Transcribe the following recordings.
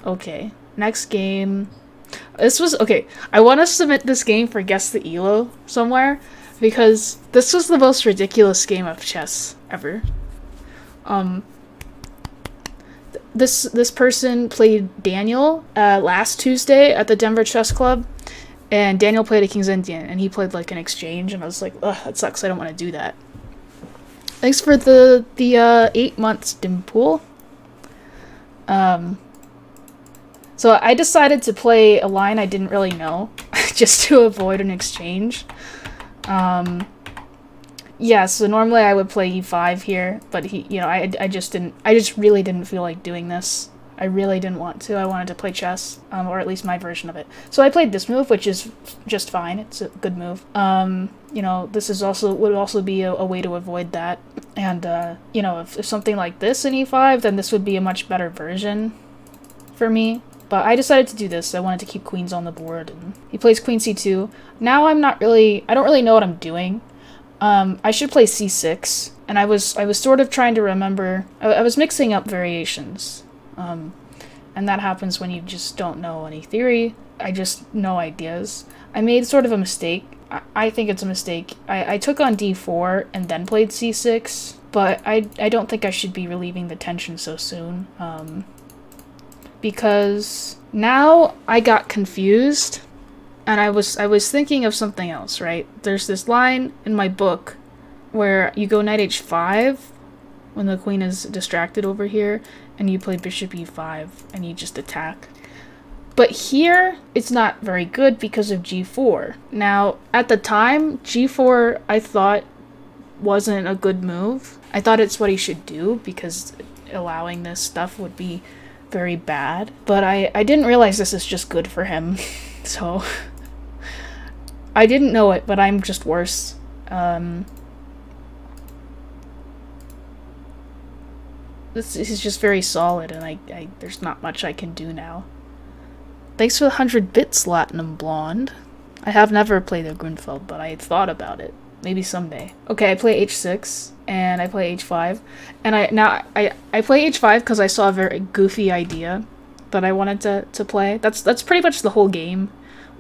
Okay, next game. This was, okay, I want to submit this game for Guess the ELO somewhere, because this was the most ridiculous game of chess ever. This person played Daniel last Tuesday at the Denver Chess Club, and Daniel played a King's Indian, and he played like an exchange, and I was like, ugh, that sucks, I don't want to do that. Thanks for the 8 months, Dimpool. So I decided to play a line I didn't really know, just to avoid an exchange. Yeah, so normally I would play e5 here, but I just really didn't feel like doing this. I really didn't want to. I wanted to play chess, or at least my version of it. So I played this move, which is just fine. It's a good move. This is would also be a way to avoid that. And, if something like this in e5, then this would be a much better version for me. But I decided to do this. I wanted to keep queens on the board. And he plays queen c2. Now I don't really know what I'm doing. I should play c6. And I was sort of trying to remember. I was mixing up variations. And that happens when you just don't know any theory. I just know ideas. I made sort of a mistake. I think it's a mistake. I took on d4 and then played c6, but I don't think I should be relieving the tension so soon. Because now I got confused, and I was thinking of something else, right? There's this line in my book where you go knight h5 when the queen is distracted over here, and you play bishop e5, and you just attack. But here, it's not very good because of g4. Now, at the time, g4 I thought wasn't a good move. I thought it's what he should do, because allowing this stuff would be very bad. But I didn't realize this is just good for him. So, I didn't know it, but I'm just worse. This is just very solid, and there's not much I can do now. Thanks for the 100 bits, Latinum Blonde. I have never played a Grunfeld, but I thought about it. Maybe someday. Okay, I play h6, and I play h5. And I play h5 because I saw a very goofy idea that I wanted to play. That's pretty much the whole game,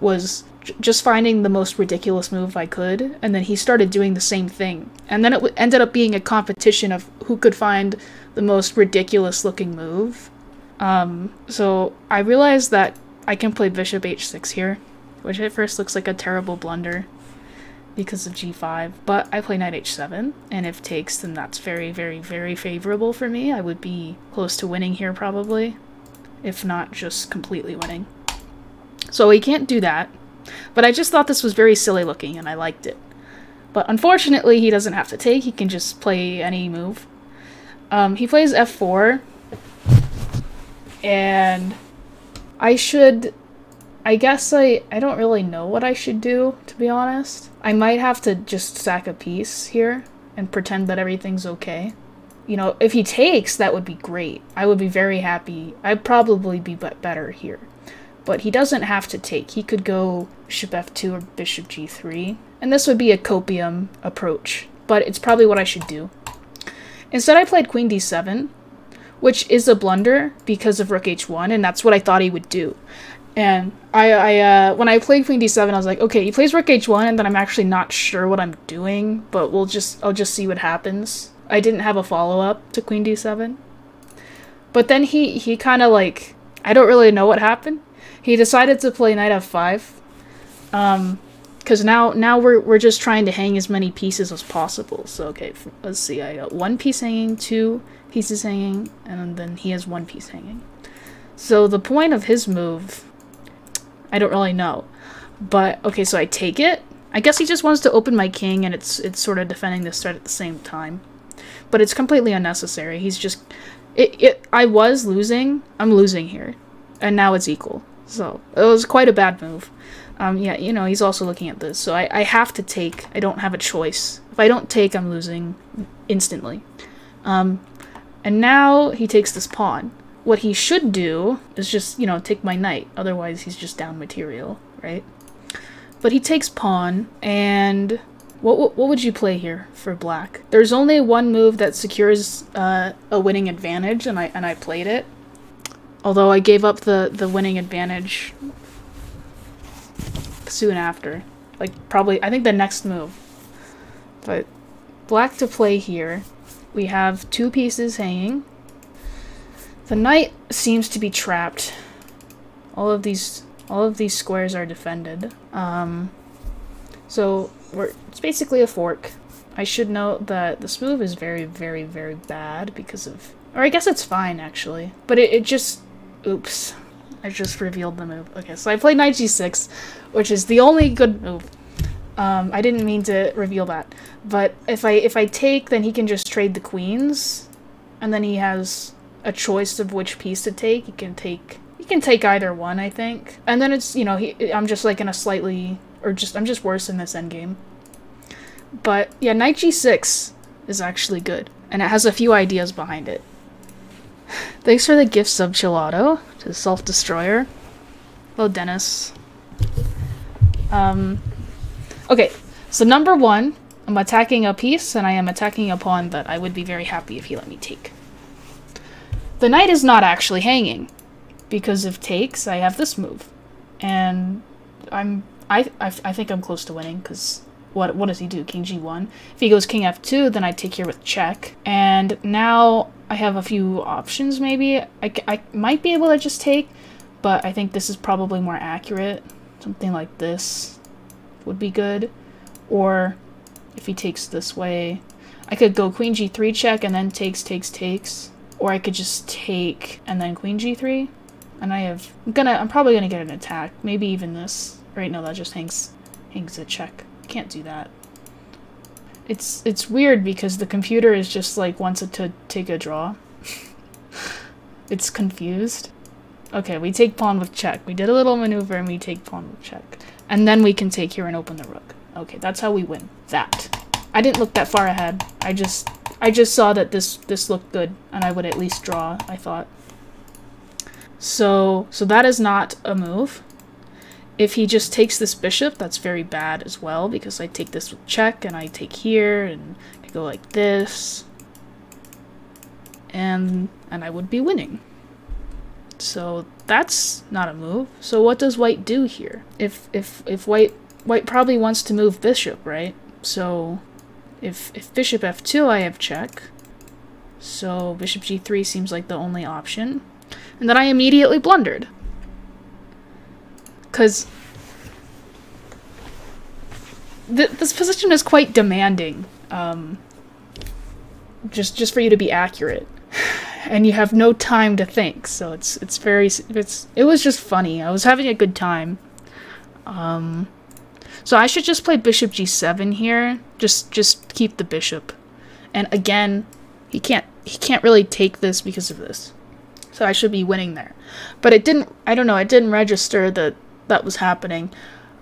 was just finding the most ridiculous move I could, and then he started doing the same thing. And then it ended up being a competition of who could find the most ridiculous looking move. So I realized that I can play bishop h6 here, which at first looks like a terrible blunder because of g5, but I play knight h7, and if takes, then that's very, very, very favorable for me. I would be close to winning here probably, if not just completely winning. So he can't do that, but I just thought this was very silly looking, and I liked it. But unfortunately, he doesn't have to take, he can just play any move. He plays f4, and I guess I don't really know what I should do, to be honest. I might have to just sack a piece here and pretend that everything's okay. If he takes, that would be great. I would be very happy. I'd probably be better here. But he doesn't have to take. He could go bishop f2 or bishop g3, and this would be a copium approach, but it's probably what I should do. Instead, I played queen d7, which is a blunder because of rook h1, and that's what I thought he would do. And when I played queen d7, I was like, okay, he plays rook h1, and then I'm actually not sure what I'm doing, but I'll just see what happens. I didn't have a follow-up to queen d7. But then he kind of like, I don't really know what happened. He decided to play knight f5, because now we're just trying to hang as many pieces as possible. So okay, let's see, I got one piece hanging, two pieces hanging, and then he has one piece hanging. So the point of his move, I don't really know. But okay, so I take it. I guess he just wants to open my king, and it's sort of defending this threat at the same time. But it's completely unnecessary. He's just I was losing. I'm losing here. And now it's equal. So it was quite a bad move. Yeah, he's also looking at this. So I have to take. I don't have a choice. If I don't take, I'm losing instantly. And now he takes this pawn. What he should do is just, take my knight. Otherwise, he's just down material, right? But he takes pawn, and what would you play here for black? There's only one move that secures a winning advantage, and I played it. Although I gave up the winning advantage soon after. Like, probably, I think the next move. But black to play here. We have 2 pieces hanging. The knight seems to be trapped. All of these squares are defended. So it's basically a fork. I should note that this move is very, very, very bad because of... Or I guess it's fine, actually. But it just... Oops. I just revealed the move. Okay, so I played knight g6, which is the only good move. I didn't mean to reveal that. But if I take, then he can just trade the queens. And then he has a choice of which piece to take. He can take either one, I think. And then it's, you know, I'm just like in a slightly... Or I'm just worse in this endgame. But yeah, knight g6 is actually good. And it has a few ideas behind it. Thanks for the gift sub, Chilato, to Self-Destroyer. Hello, Dennis. Okay, so number 1, I'm attacking a piece, and I am attacking a pawn that I would be very happy if he let me take. The knight is not actually hanging, because if takes, I have this move. And I think I'm close to winning, because what does he do? King g1. If he goes king f2, then I take here with check. And now I have a few options, maybe. I might be able to just take, but I think this is probably more accurate. Something like this would be good. Or if he takes this way, I could go queen g3 check and then takes. Or I could just take and then queen g3. And I'm probably gonna get an attack. Maybe even this. Right, no, that just hangs a check. Can't do that. It's weird because the computer is just like wants it to take a draw. It's confused. Okay, we take pawn with check. We did a little maneuver and we take pawn with check. And then we can take here and open the rook. Okay, that's how we win. That. I didn't look that far ahead. I just saw that this looked good and I would at least draw, I thought. So that is not a move. If he just takes this bishop, that's very bad as well, because I take this with check, and I take here, and I go like this, and I would be winning. So that's not a move. So what does white do here? If white probably wants to move bishop, right? So if bishop f2, I have check. So bishop g3 seems like the only option. And then I immediately blundered. Because this position is quite demanding, just for you to be accurate, and you have no time to think. So it was just funny. I was having a good time. So I should just play bishop g7 here. Just keep the bishop, and again, he can't really take this because of this. So I should be winning there, but it didn't. I don't know. It didn't register that was happening.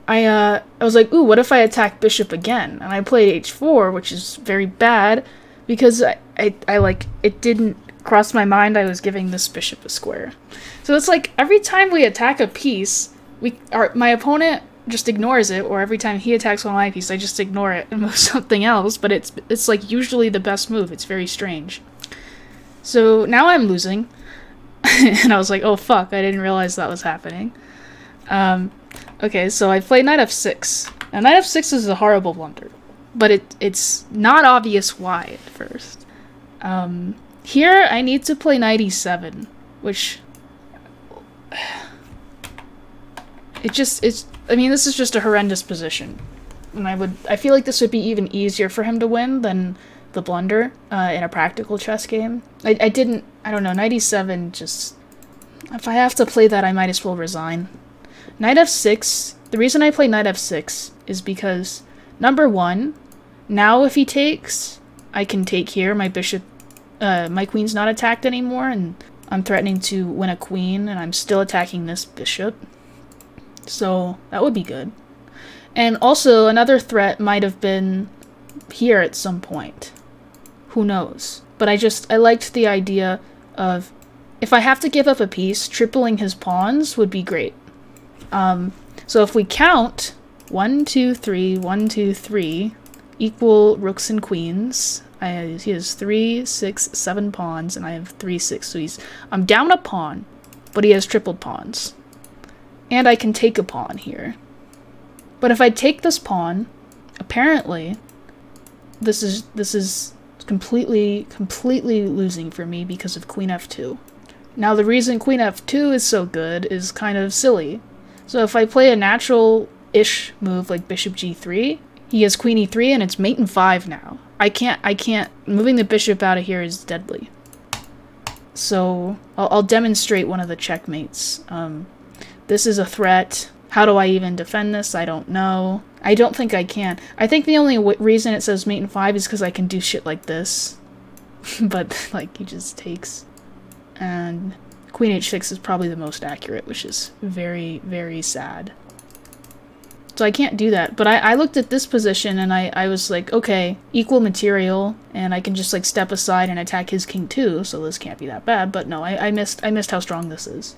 I was like, ooh, what if I attack bishop again? And I played h4, which is very bad, because I like, it didn't cross my mind I was giving this bishop a square. So it's like, every time we attack a piece, my opponent just ignores it, or every time he attacks one of my piece, I just ignore it and move something else, but it's like usually the best move. It's very strange. So now I'm losing, and I was like, oh fuck, I didn't realize that was happening. Okay, so I played knight f6. Now knight f6 is a horrible blunder, but it's not obvious why at first. Here I need to play knight e7, which I mean, this is just a horrendous position. And I feel like this would be even easier for him to win than the blunder in a practical chess game. I don't know, knight e7 just, if I have to play that, I might as well resign. Knight f6, the reason I play knight f6 is because, number 1, now if he takes, I can take here, my bishop, my queen's not attacked anymore, and I'm threatening to win a queen, and I'm still attacking this bishop. So that would be good. And also, another threat might have been here at some point. Who knows? But I liked the idea of, if I have to give up a piece, tripling his pawns would be great. So if we count 1, 2, 3, 1, 2, 3 equal rooks and queens, he has 3, 6, 7 pawns, and I have 3, 6. So I'm down a pawn, but he has tripled pawns. And I can take a pawn here. But if I take this pawn, apparently, this is completely losing for me because of queen f2. Now the reason queen f2 is so good is kind of silly. So if I play a natural-ish move like bishop g3, he has queen e3 and it's mate in 5 now. I can't, moving the bishop out of here is deadly. So I'll demonstrate one of the checkmates. This is a threat. How do I even defend this? I don't know. I don't think I can. I think the only reason it says mate in 5 is because I can do shit like this. But, like, he just takes. And queen h6 is probably the most accurate, which is very sad. So I can't do that. But I looked at this position and I was like, okay, equal material, and I can just like step aside and attack his king too, so this can't be that bad. But no, I missed how strong this is.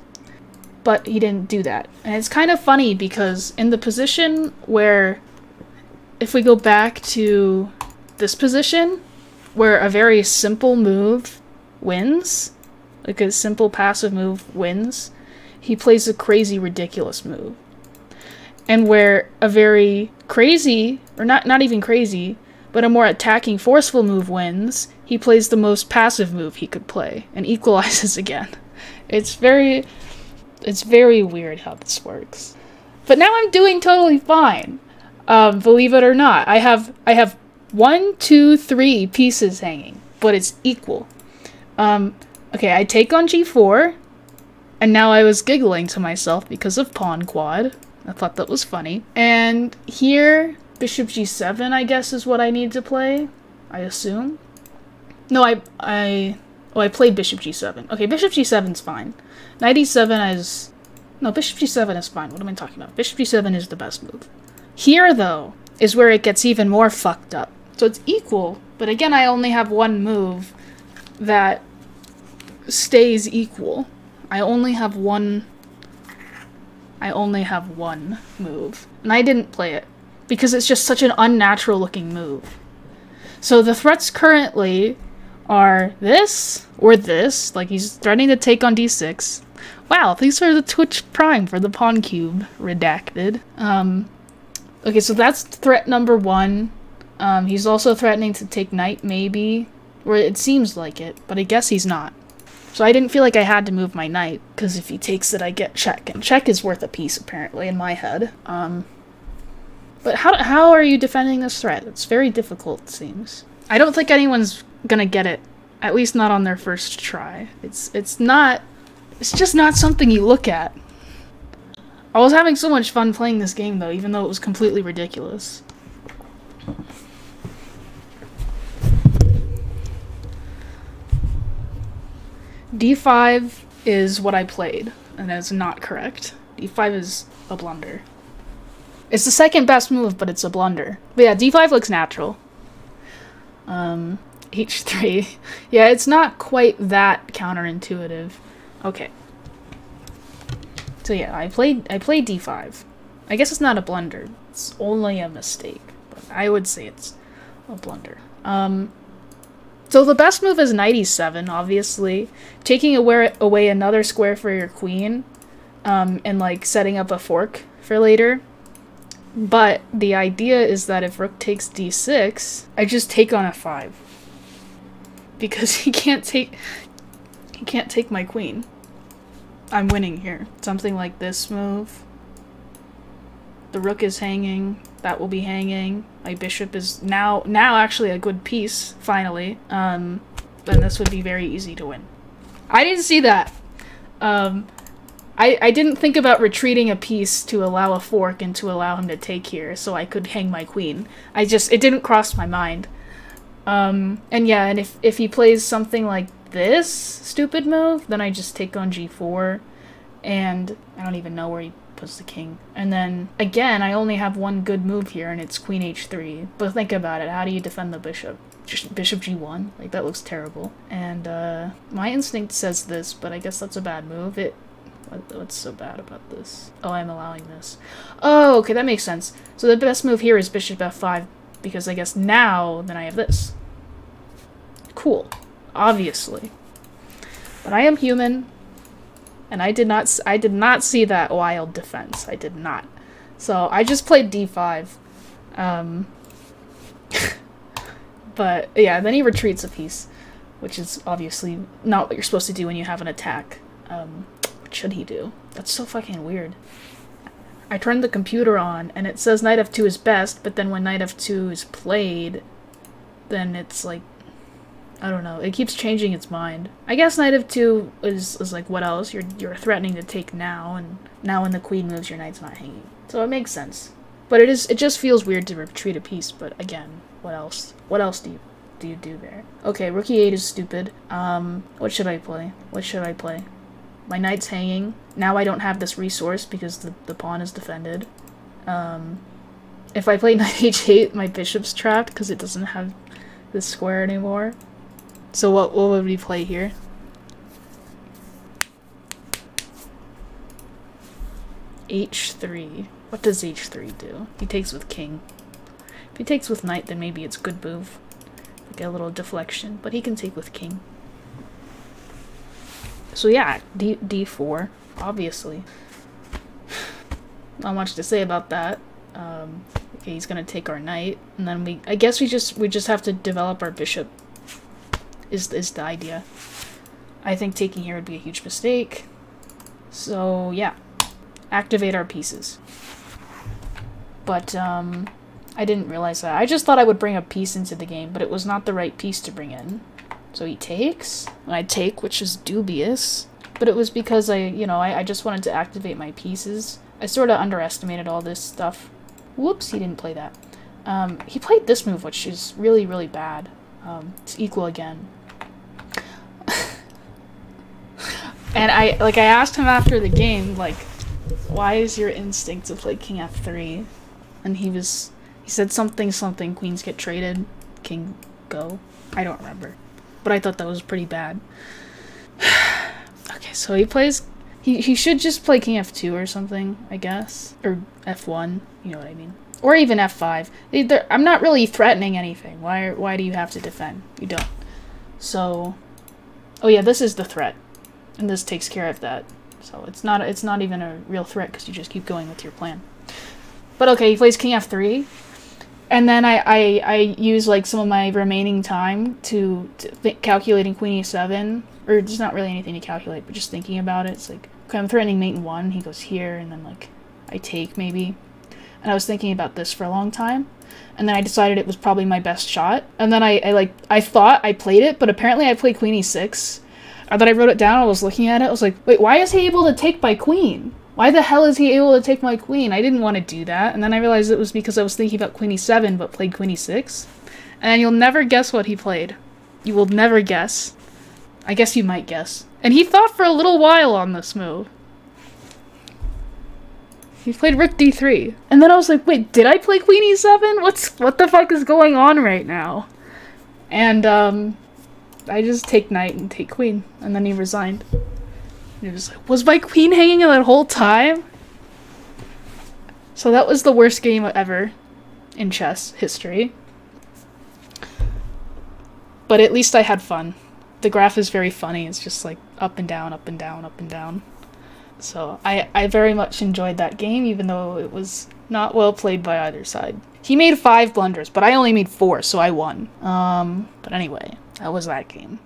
But he didn't do that. And it's kind of funny because in the position where, if we go back to this position, where a very simple move wins, like a simple passive move wins, he plays a crazy, ridiculous move. And where a very crazy, or not even crazy, but a more attacking, forceful move wins, he plays the most passive move he could play, and equalizes again. It's very weird how this works. But now I'm doing totally fine. Believe it or not. I have 1, 2, 3 pieces hanging, but it's equal. Okay, I take on g4, and now I was giggling to myself because of pawn quad. I thought that was funny. And here, bishop g7, I guess, is what I need to play. I assume. No, I played bishop g7. Okay, bishop g7's fine. Knight e7 is... No, bishop g7 is fine. What am I talking about? Bishop g7 is the best move. Here, though, is where it gets even more fucked up. So it's equal, but again, I only have one move that stays equal. I only have one move. And I didn't play it because it's just such an unnatural looking move. So the threats currently are this or this, like he's threatening to take on d6. Wow, these are the Twitch Prime for the pawn cube, redacted. Okay, so that's threat number 1. He's also threatening to take knight, maybe, or it seems like it, but I guess he's not. So I didn't feel like I had to move my knight, because if he takes it, I get check, and check is worth a piece, apparently, in my head. But how are you defending this threat? It's very difficult, it seems. I don't think anyone's gonna get it, at least not on their first try. It's just not something you look at. I was having so much fun playing this game, though, even though it was completely ridiculous. d5 is what I played, and that's not correct. d5 is a blunder. It's the second best move, but it's a blunder. But yeah, d5 looks natural. h3. Yeah, it's not quite that counterintuitive. Okay. So yeah, I played d5. I guess it's not a blunder. It's only a mistake. But I would say it's a blunder. So the best move is knight e7, obviously. Taking away another square for your queen, and like setting up a fork for later. But the idea is that if rook takes d6, I just take on f5. Because he can't take my queen. I'm winning here. Something like this move. The rook is hanging. That will be hanging. My bishop is now actually a good piece, finally. Then this would be very easy to win. I didn't see that. I didn't think about retreating a piece to allow a fork and to allow him to take here so I could hang my queen. It didn't cross my mind. And yeah, and if he plays something like this stupid move, then I just take on g4, and I don't even know where he puts the king. And then, again, I only have one good move here, and it's queen h3. But think about it, how do you defend the bishop? Just bishop g1? Like, that looks terrible. And, my instinct says this, but I guess that's a bad move. What's so bad about this? Oh, I'm allowing this. Oh, okay, that makes sense. So the best move here is bishop f5, because I guess now, then I have this. Cool. Obviously. But I am human. And I did not see that wild defense. I did not. So I just played d5. But yeah, then he retreats a piece, which is obviously not what you're supposed to do when you have an attack. What should he do? That's so fucking weird. I turned the computer on, and it says knight f2 is best, but then when knight f2 is played, then it's like, I don't know, it keeps changing its mind. I guess knight f2 is like, what else? You're threatening to take now, and now when the queen moves, your knight's not hanging. So it makes sense. But it just feels weird to retreat a piece, but again, what else? What else do you do there? Okay, rook e8 is stupid. What should I play? What should I play? My knight's hanging. Now I don't have this resource because the pawn is defended. If I play knight h8, my bishop's trapped because it doesn't have this square anymore. So what would we play here? h3. What does h3 do? He takes with king. If he takes with knight, then maybe it's good move. Like a little deflection, but he can take with king. So yeah, d4, obviously. Not much to say about that. Okay, he's gonna take our knight, and then I guess we just have to develop our bishop. Is the idea? I think taking here would be a huge mistake. So yeah, activate our pieces. But I didn't realize that. I just thought I would bring a piece into the game, but it was not the right piece to bring in. So he takes, and I take, which is dubious. But it was because I just wanted to activate my pieces. I sort of underestimated all this stuff. Whoops, he didn't play that. He played this move, which is really, really bad. It's equal again. And I asked him after the game, like, why is your instinct to play king f3? And he said something, queens get traded, king go. I don't remember. But I thought that was pretty bad. Okay, so he plays... He should just play king f2 or something, I guess. Or f1, you know what I mean. Or even f5. I'm not really threatening anything. Why do you have to defend? You don't. So... Oh yeah, this is the threat. And this takes care of that. So it's not even a real threat because you just keep going with your plan. But okay, he plays king f3. And then I use like some of my remaining time to calculating queen e7, or there's not really anything to calculate, but just thinking about it. It's like, okay, I'm threatening mate in 1, he goes here, and then like I take maybe. And I was thinking about this for a long time, and then I decided it was probably my best shot. And then I thought I played it, but apparently I played queen e6. And then I wrote it down, I was looking at it, I was like, wait, why is he able to take my queen? Why the hell is he able to take my queen? I didn't want to do that. And then I realized it was because I was thinking about queen e7, but played queen e6. And you'll never guess what he played. You will never guess. I guess you might guess. And he thought for a little while on this move. He played rook d3. And then I was like, wait, did I play queen e7? What the fuck is going on right now? And, I just take knight and take queen. And then he resigned. He was like, was my queen hanging that whole time? So that was the worst game ever in chess history. But at least I had fun. The graph is very funny. It's just like up and down, up and down, up and down. So I very much enjoyed that game, even though it was not well played by either side. He made 5 blunders, but I only made 4, so I won. But anyway, that was that game.